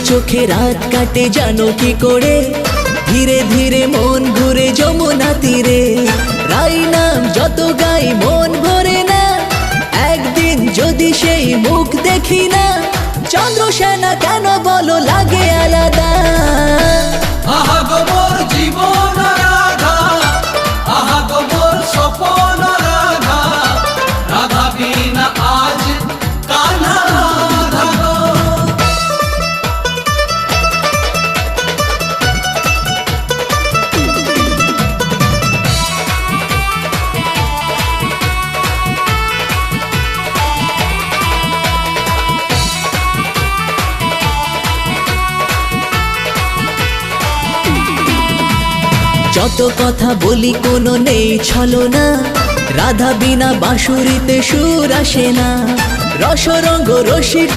চোখে রাত কাটে জানো কি করে, ধীরে ধীরে মন ঘুরে যমুনা তীরে। রাই নাম যত গাই মন ভরে না, একদিন যদি সেই মুখ দেখি না, চন্দ্রসেনা কেন বলো লাগে আলাদা। আহা গো মোর জীবন রাধা, আহা গো মোর স্বপন রাধা, রাধা বিনা আজ কান্না রাধা গো। যত কথা বলি কোনো নেই ছলনা, রাধা বিনা বাঁশুরিতে সুর আসে না। রসরঙ্গ রসিক